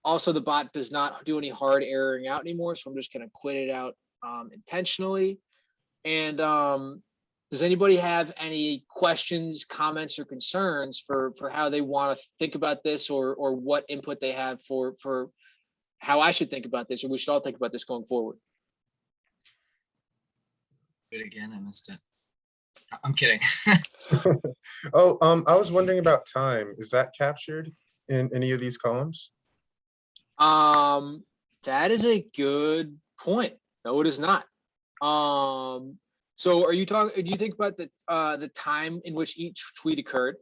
Also, the bot does not do any hard erroring out anymore, so I'm just going to quit it out intentionally. And does anybody have any questions, comments, or concerns for how they want to think about this, or what input they have for how I should think about this, or we should all think about this going forward? Do it again, I missed it. I'm kidding. Oh, I was wondering about time. Is that captured in any of these columns? That is a good point. No, it is not. So are you talking, do you think about the time in which each tweet occurred?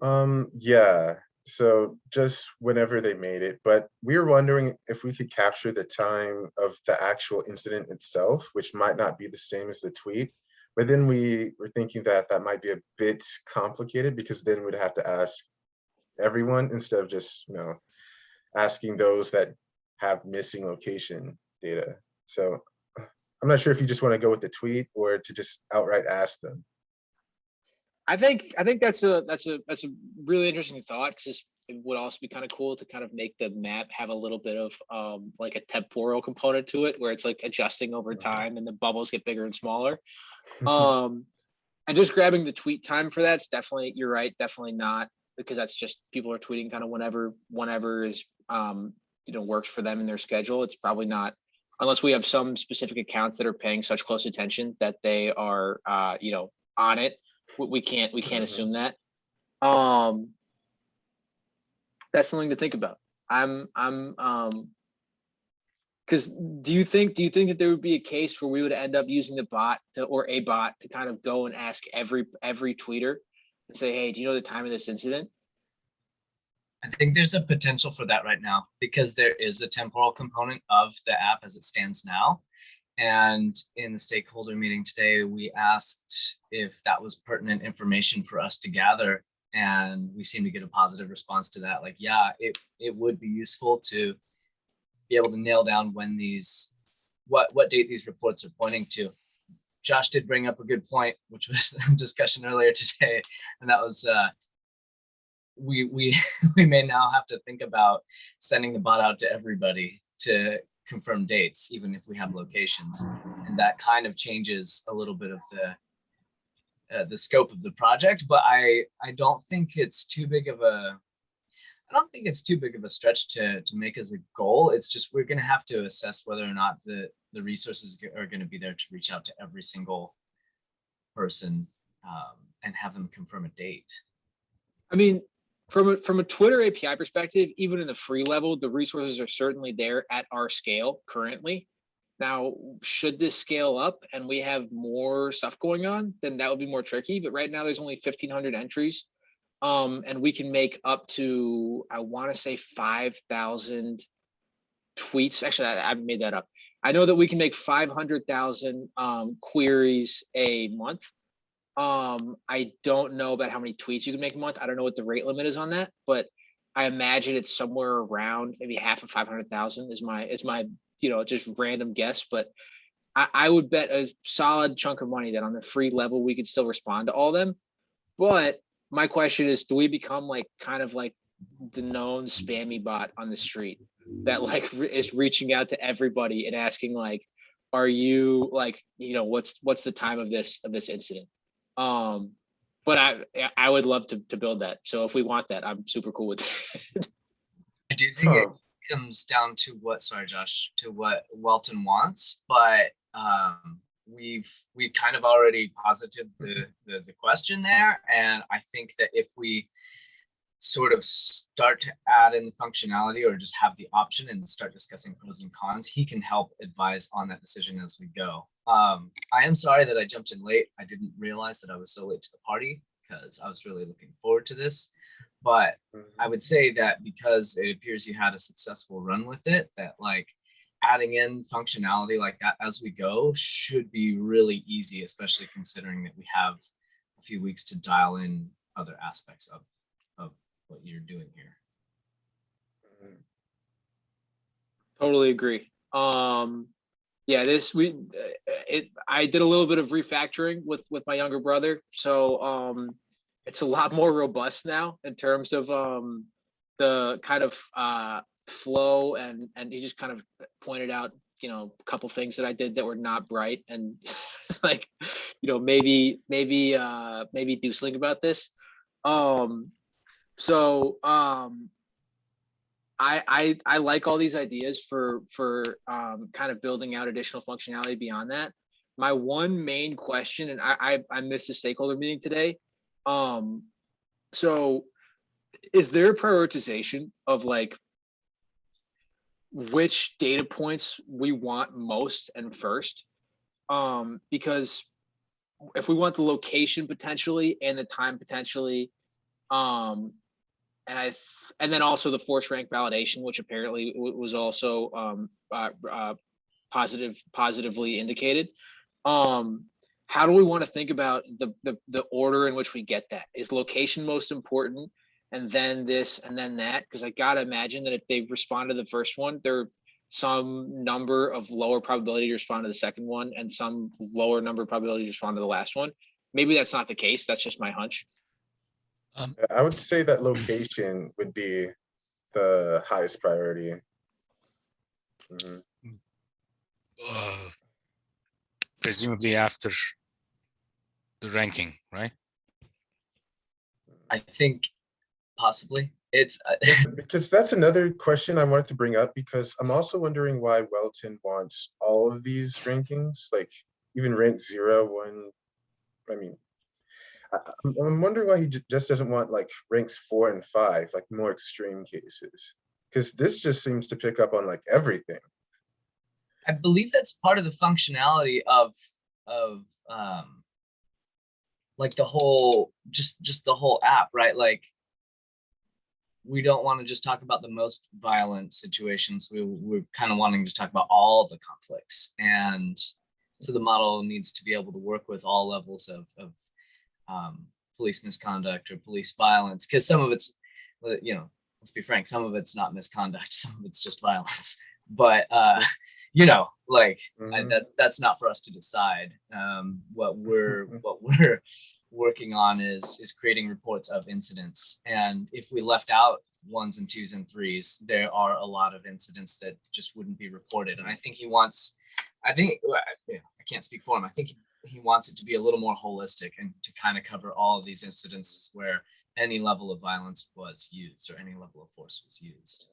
Yeah. So just whenever they made it, but we were wondering if we could capture the time of the actual incident itself, which might not be the same as the tweet. But then we were thinking that that might be a bit complicated, because then we'd have to ask everyone instead of just, asking those that have missing location data. So I'm not sure if you just want to go with the tweet or to just outright ask them. I think that's a really interesting thought, because it would also be kind of cool to kind of make the map have a little bit of like a temporal component to it, where it's like adjusting over time and the bubbles get bigger and smaller. And just grabbing the tweet time for that's definitely, you're right, definitely not, because that's just people are tweeting kind of whenever is works for them in their schedule. It's probably not, unless we have some specific accounts that are paying such close attention that they are on it. We can't assume that. That's something to think about. Because do you think that there would be a case where we would end up using the bot or a bot to kind of go and ask every tweeter and say, hey, do you know the time of this incident? I think there's a potential for that right now, because there is a temporal component of the app as it stands now. And in the stakeholder meeting today, we asked if that was pertinent information for us to gather. And we seem to get a positive response to that. Like, yeah, it would be useful to be able to nail down when these, what date these reports are pointing to. Josh did bring up a good point, which was the discussion earlier today. And that was, we may now have to think about sending the bot out to everybody to confirm dates, even if we have locations, and that kind of changes a little bit of the scope of the project. But I don't think it's too big of a stretch to make as a goal. It's just we're going to have to assess whether or not the resources are going to be there to reach out to every single person and have them confirm a date. I mean, from a Twitter API perspective, even in the free level, the resources are certainly there at our scale currently. Now, should this scale up and we have more stuff going on, then that would be more tricky. But right now there's only 1,500 entries. And we can make up to, I want to say 5,000 tweets. Actually, I made that up. I know that we can make 500,000 queries a month. I don't know about how many tweets you can make a month. I don't know what the rate limit is on that, but I imagine it's somewhere around maybe half of 500,000 is my just random guess. But I would bet a solid chunk of money that on the free level we could still respond to all of them. But my question is, do we become like kind of like the known spammy bot on the street that like is reaching out to everybody and asking like, are you like, what's the time of this incident? But I would love to build that. So if we want that, I'm super cool with it. I do think it comes down to what Welton wants, but we've kind of already posited the question there. And I think that if we sort of start to add in the functionality or just have the option and start discussing pros and cons, he can help advise on that decision as we go. I am sorry that I jumped in late. I didn't realize that I was so late to the party because I was really looking forward to this. But I would say that because it appears you had a successful run with it, that like adding in functionality like that as we go should be really easy, especially considering that we have a few weeks to dial in other aspects of what you're doing here. Totally agree. Yeah, I did a little bit of refactoring with my younger brother, so it's a lot more robust now in terms of the kind of flow, and he just kind of pointed out, a couple things that I did that were not bright, and it's like, maybe do something about this. So I like all these ideas for kind of building out additional functionality beyond that. My one main question, and I missed the stakeholder meeting today. So is there a prioritization of like which data points we want most and first? Because if we want the location potentially and the time potentially, and then also the force rank validation, which apparently was also positively indicated. How do we want to think about the order in which we get that? Is location most important, and then this, and then that? Because I gotta imagine that if they respond to the first one, there are some number of lower probability to respond to the second one, and some lower number of probability to respond to the last one. Maybe that's not the case. That's just my hunch. I would say that location would be the highest priority. Presumably after the ranking, right? I think possibly it's because that's another question I wanted to bring up, because I'm also wondering why Welton wants all of these rankings, like even rank 0, 1. I mean, I'm wondering why he just doesn't want like ranks 4 and 5, like more extreme cases, because this just seems to pick up on like everything. I believe that's part of the functionality of like the whole just the whole app, right? Like we don't want to just talk about the most violent situations. We're kind of wanting to talk about all the conflicts, and so the model needs to be able to work with all levels of police misconduct or police violence, because some of it's, let's be frank, some of it's not misconduct, some of it's just violence. But that's not for us to decide. What we're working on is creating reports of incidents, and if we left out 1s and 2s and 3s, there are a lot of incidents that just wouldn't be reported. And I think I can't speak for him. I think he wants it to be a little more holistic and to kind of cover all of these incidents where any level of violence was used or any level of force was used.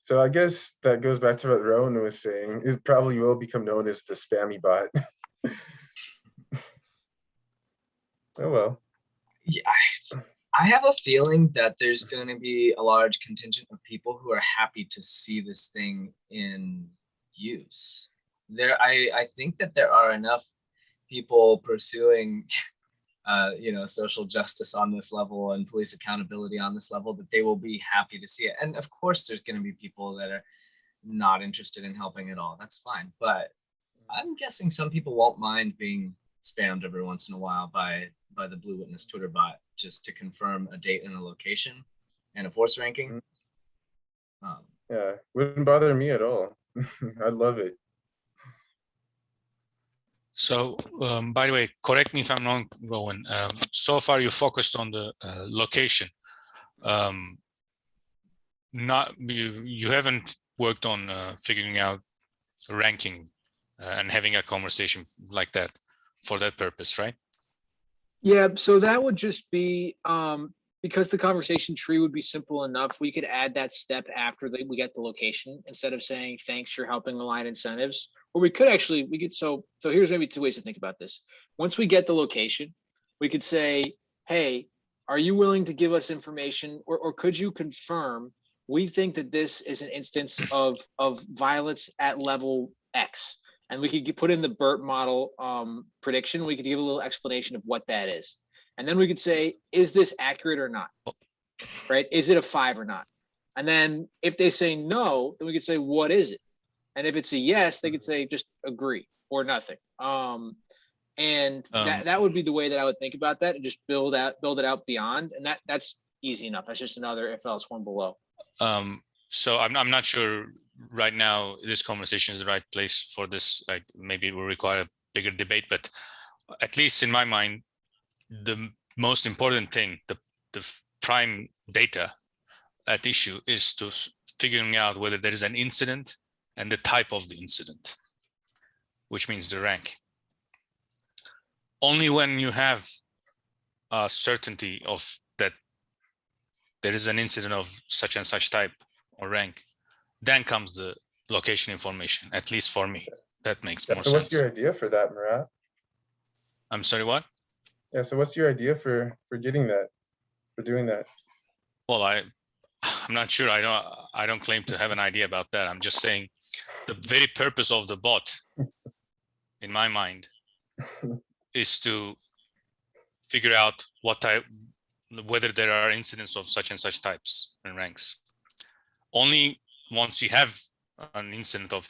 So I guess that goes back to what Rowan was saying. It probably will become known as the spammy bot. Oh well. Yeah, I have a feeling that there's going to be a large contingent of people who are happy to see this thing in use. I think that there are enough people pursuing social justice on this level and police accountability on this level that they will be happy to see it. And of course there's going to be people that are not interested in helping at all. That's fine. But I'm guessing some people won't mind being spammed every once in a while by the Blue Witness Twitter bot just to confirm a date and a location and a force ranking. Yeah, wouldn't bother me at all. I love it. So, by the way, correct me if I'm wrong, Rowan. So far, you focused on the location. You haven't worked on figuring out ranking and having a conversation like that for that purpose, right? Yeah, so that would just be because the conversation tree would be simple enough. We could add that step after we get the location instead of saying thanks for helping align incentives. Or we could so here's maybe 2 ways to think about this. Once we get the location, we could say, hey, are you willing to give us information, or could you confirm we think that this is an instance of violence at level X? And we could put in the BERT model prediction. We could give a little explanation of what that is. And then we could say, is this accurate or not? Right? Is it a 5 or not? And then if they say no, then we could say, what is it? And if it's a yes, they could say just agree or nothing. That would be the way that I would think about that, and just build it out beyond. And that's easy enough. That's just another if else one below. So I'm not sure right now this conversation is the right place for this. Like maybe it will require a bigger debate, but at least in my mind, the most important thing, the prime data at issue is to figuring out whether there is an incident and the type of the incident, which means the rank. Only when you have a certainty of that there is an incident of such and such type or rank, then comes the location information, at least for me. That makes Yeah, more so sense. what's your idea for that, Murat? I'm sorry, what? Yeah, so what's your idea for getting that, for doing that? Well, I'm not sure. I don't claim to have an idea about that. I'm just saying the very purpose of the bot, in my mind, is to figure out what type, whether there are incidents of such and such types and ranks. Only once you have an incident of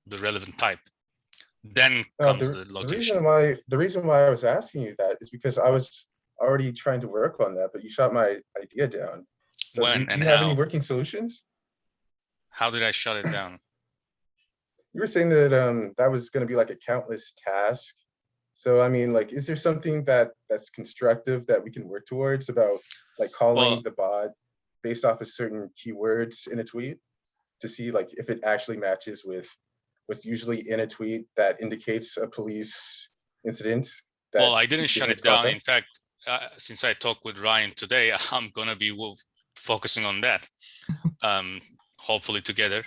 the relevant type, then comes the location. The reason why I was asking you that is because I was already trying to work on that, but you shot my idea down. So When do and you have any how? working solutions? How did I shut it down? You were saying that that was going to be like a countless task. So I mean, like, is there something that's constructive that we can work towards about like calling the bot based off of certain keywords in a tweet to see like if it actually matches with what's usually in a tweet that indicates a police incident? Well, I didn't shut it down. In fact, since I talked with Ryan today, I'm gonna be focusing on that, hopefully together.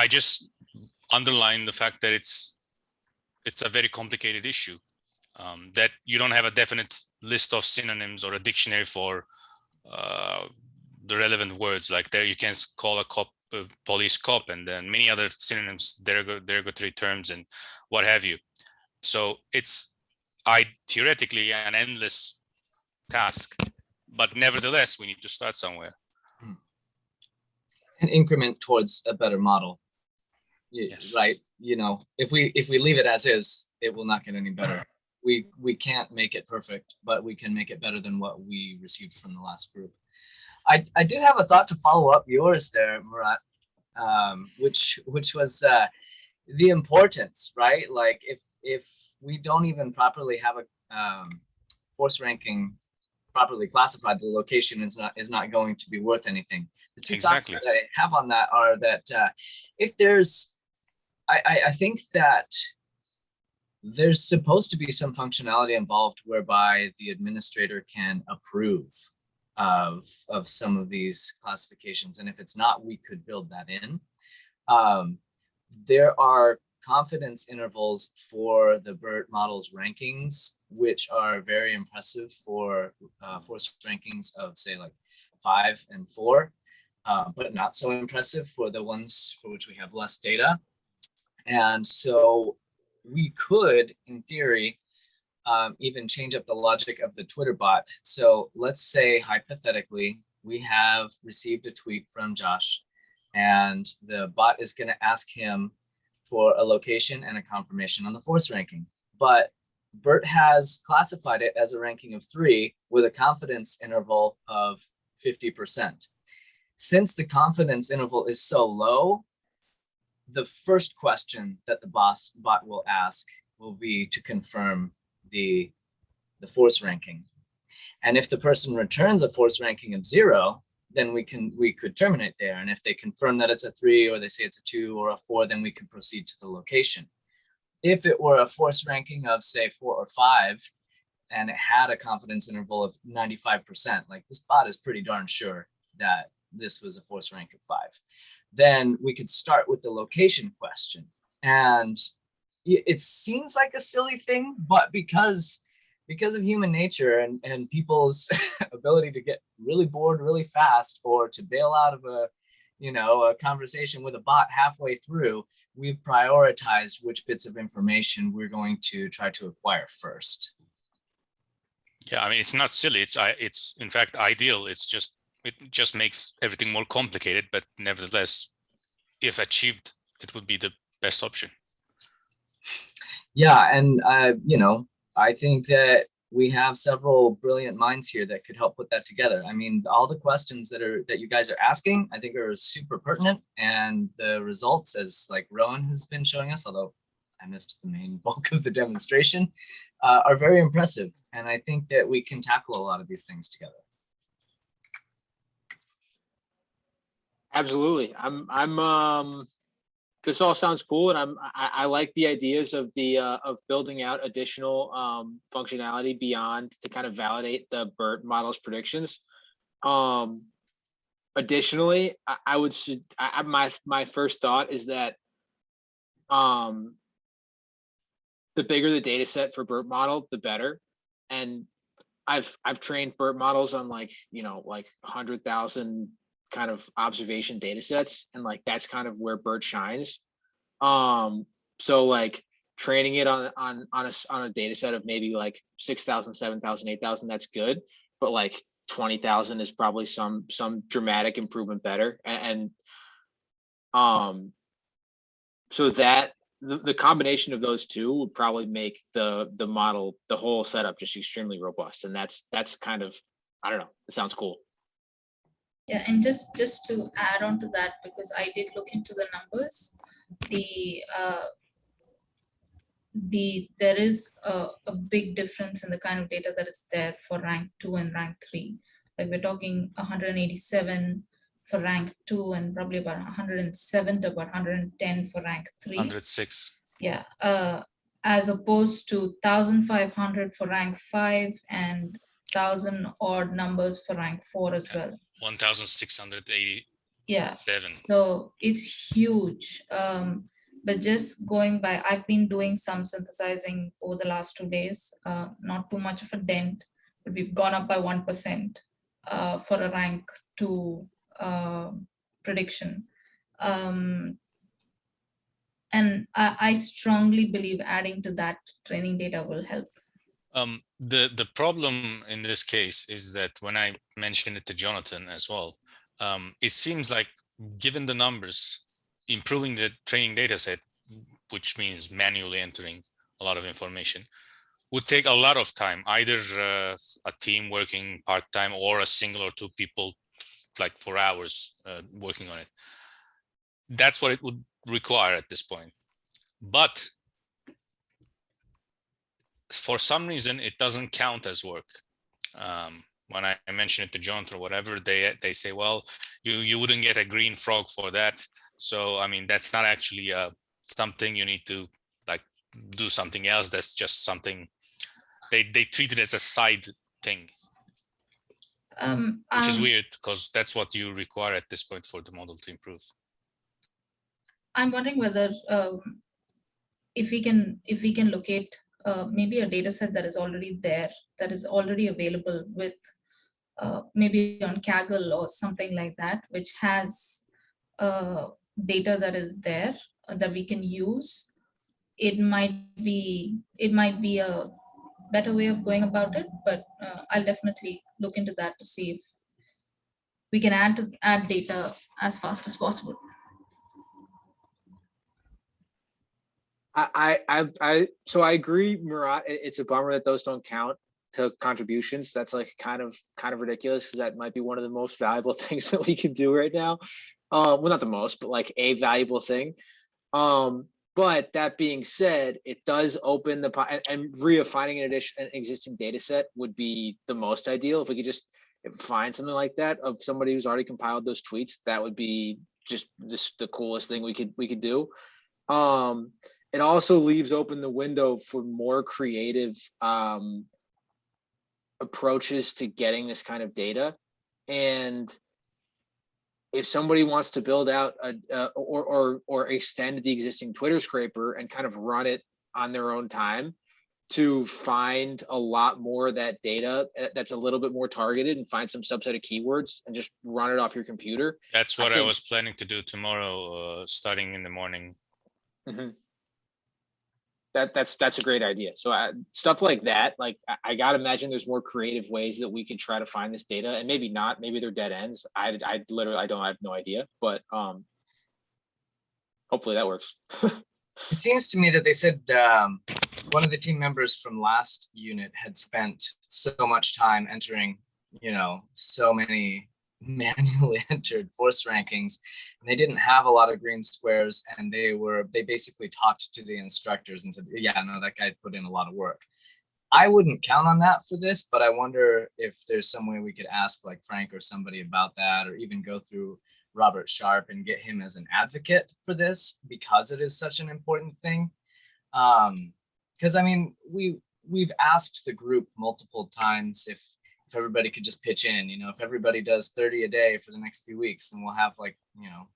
I just underline the fact that it's a very complicated issue, that you don't have a definite list of synonyms or a dictionary for the relevant words. Like there, you can call a cop a police cop, and then many other synonyms, derogatory terms, and what have you. So it's theoretically an endless task, but nevertheless, we need to start somewhere. An increment towards a better model. Yes. Right. You know, if we leave it as is, it will not get any better. We can't make it perfect, but we can make it better than what we received from the last group. I did have a thought to follow up yours there, Murat, which was the importance, right? Like if we don't even properly have a force ranking properly classified, the location is not going to be worth anything. The two thoughts that I have on that are that if there's, I think that there's supposed to be some functionality involved whereby the administrator can approve of some of these classifications, and if it's not, we could build that in. There are confidence intervals for the BERT model's rankings, which are very impressive for force rankings of say like 5 and 4, but not so impressive for the ones for which we have less data. And so we could, in theory, even change up the logic of the Twitter bot. So let's say hypothetically, we have received a tweet from Josh, and the bot is going to ask him for a location and a confirmation on the force ranking. But BERT has classified it as a ranking of 3 with a confidence interval of 50%. Since the confidence interval is so low, the first question that the bot will ask will be to confirm the force ranking. And if the person returns a force ranking of 0, then we could terminate there. And if they confirm that it's a 3, or they say it's a 2 or a 4, then we can proceed to the location. If it were a force ranking of say 4 or 5, and it had a confidence interval of 95%, like this bot is pretty darn sure that this was a force rank of 5, then we could start with the location question. And it seems like a silly thing, but because of human nature and people's ability to get really bored really fast, or to bail out of a conversation with a bot halfway through, we've prioritized which bits of information we're going to try to acquire first. Yeah, I mean, it's not silly. It's in fact ideal. It just makes everything more complicated, but nevertheless, if achieved, it would be the best option. Yeah, and I think that we have several brilliant minds here that could help put that together. I mean, all the questions that you guys are asking, I think are super pertinent, and the results, as like Rowan has been showing us, although I missed the main bulk of the demonstration, are very impressive. And I think that we can tackle a lot of these things together. Absolutely. This all sounds cool, and I like the ideas of of building out additional functionality beyond to kind of validate the BERT model's predictions. Additionally, my first thought is that the bigger the data set for BERT model, the better. And I've trained BERT models on like 100,000 kind of observation data sets, and like that's kind of where BERT shines. So like training it on a data set of maybe like 6,000, 7,000, 8,000, that's good, but like 20,000 is probably some dramatic improvement better. And so that the combination of those two would probably make the model, the whole setup, just extremely robust. And that's kind of, I don't know, it sounds cool. Yeah, and just to add on to that, because I did look into the numbers, there is a big difference in the kind of data that is there for rank 2 and rank 3. Like we're talking 187 for rank 2 and probably about 107 to about 110 for rank 3. 106. Yeah, as opposed to 1,500 for rank 5 and 1,000 odd numbers for rank 4 as well. 1,687. Yeah, so it's huge. But just going by, I've been doing some synthesizing over the last 2 days, not too much of a dent, but we've gone up by 1% for a rank 2 prediction. And I strongly believe adding to that training data will help. The problem in this case is that when I mentioned it to Jonathan as well, it seems like given the numbers, improving the training data set, which means manually entering a lot of information, would take a lot of time, either a team working part-time or a single or two people like for hours working on it. That's what it would require at this point. But for some reason, it doesn't count as work. When I mention it to Jonathan or whatever, they say, well, you wouldn't get a green frog for that. So, I mean, that's not actually something you need to like do something else. That's just something they treat it as a side thing, which is weird because that's what you require at this point for the model to improve. I'm wondering whether if we can locate maybe a data set that is already there, that is already available with maybe on Kaggle or something like that, which has data that is there that we can use. It might be a better way of going about it, but I'll definitely look into that to see if we can add data as fast as possible. So I agree, Murat. It's a bummer that those don't count to contributions. That's like kind of ridiculous, because that might be one of the most valuable things that we can do right now. Well, not the most, but like a valuable thing. But that being said, it does open the and refining an existing data set would be the most ideal. If we could just find something like that of somebody who's already compiled those tweets, that would be just the coolest thing we could do. It also leaves open the window for more creative approaches to getting this kind of data. And if somebody wants to build out or extend the existing Twitter scraper and kind of run it on their own time to find a lot more of that data that's a little bit more targeted and find some subset of keywords and just run it off your computer. That's what I was planning to do tomorrow, starting in the morning. Mm-hmm. That's a great idea. So stuff like that, like I gotta imagine there's more creative ways that we could try to find this data, and maybe not, maybe they're dead ends. I have no idea, but hopefully that works. It seems to me that they said one of the team members from last unit had spent so much time entering, so many manually entered force rankings, and they didn't have a lot of green squares, and they basically talked to the instructors and said, yeah, no, that guy put in a lot of work. I wouldn't count on that for this, but I wonder if there's some way we could ask like Frank or somebody about that, or even go through Robert Sharp and get him as an advocate for this, because it is such an important thing. Because I mean, we've asked the group multiple times if everybody could just pitch in, if everybody does 30 a day for the next few weeks, and we'll have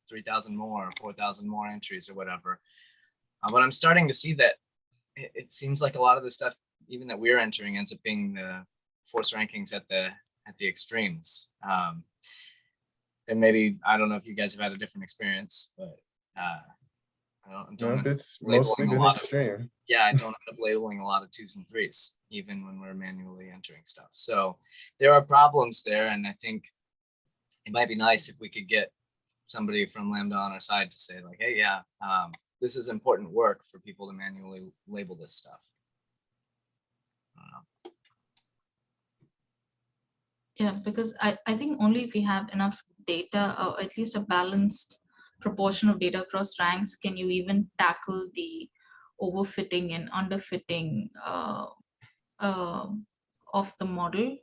3,000 more, 4,000 more entries or whatever. But I'm starting to see that it seems like a lot of the stuff, even that we're entering, ends up being the force rankings at the extremes. And maybe, I don't know if you guys have had a different experience, but I don't It's mostly been extreme. I don't end up labeling a lot of 2s and 3s, even when we're manually entering stuff. So there are problems there, and I think it might be nice if we could get somebody from Lambda on our side to say like, hey, yeah, this is important work for people to manually label this stuff. I don't know. Yeah, because I think only if we have enough data, or at least a balanced proportion of data across ranks, can you even tackle the overfitting and underfitting of the model.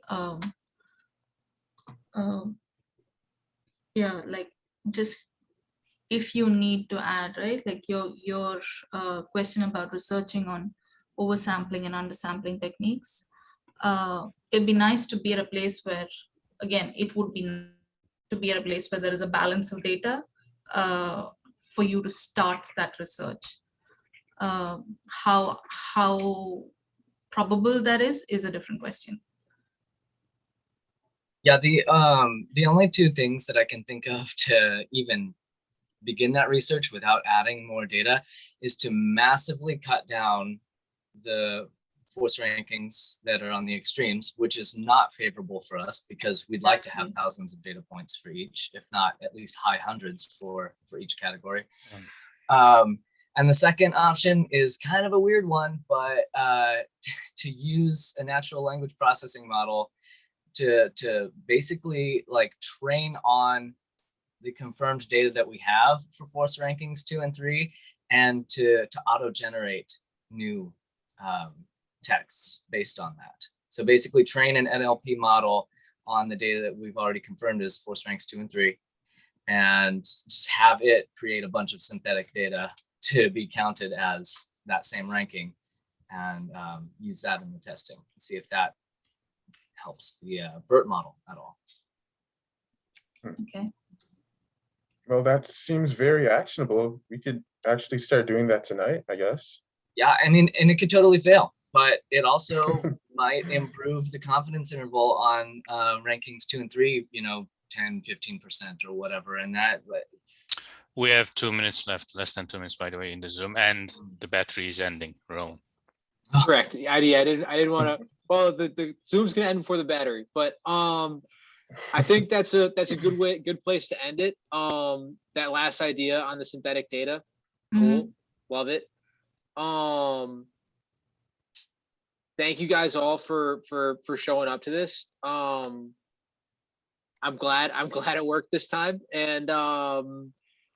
Yeah, like just if you need to add, right, like your question about researching on oversampling and undersampling techniques, it'd be nice to be at a place where, again, it would be to be at a place where there is a balance of data for you to start that research. How probable that is a different question. Yeah, the only two things that I can think of to even begin that research without adding more data is to massively cut down the force rankings that are on the extremes, which is not favorable for us because we'd like to have thousands of data points for each, if not at least high hundreds for each category. And the second option is kind of a weird one, but to use a natural language processing model to basically like train on the confirmed data that we have for force rankings 2 and 3, and to auto-generate new texts based on that. So basically train an NLP model on the data that we've already confirmed as force ranks 2 and 3, and just have it create a bunch of synthetic data to be counted as that same ranking, and use that in the testing and see if that helps the BERT model at all. Okay. Well, that seems very actionable. We could actually start doing that tonight, I guess. Yeah, I mean, and it could totally fail, but it also might improve the confidence interval on rankings 2 and 3, 10, 15% or whatever. And that. We have 2 minutes left, less than 2 minutes, by the way, in the Zoom, and the battery is ending. Rowan. Correct. I didn't want to. Well, the Zoom's gonna end before the battery, but I think that's a good place to end it. That last idea on the synthetic data, cool, love it. Thank you guys all for showing up to this. I'm glad it worked this time, and I'm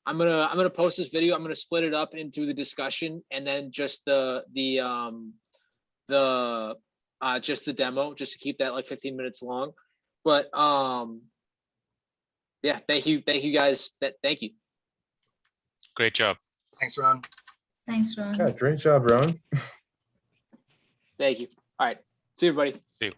gonna post this video. I'm gonna split it up into the discussion and then just the just the demo, just to keep that like 15 minutes long. But yeah, thank you guys. Thank you. Great job. Thanks, Ron. Thanks, Ron. Yeah, great job, Ron. Thank you. All right, see you, everybody. See you.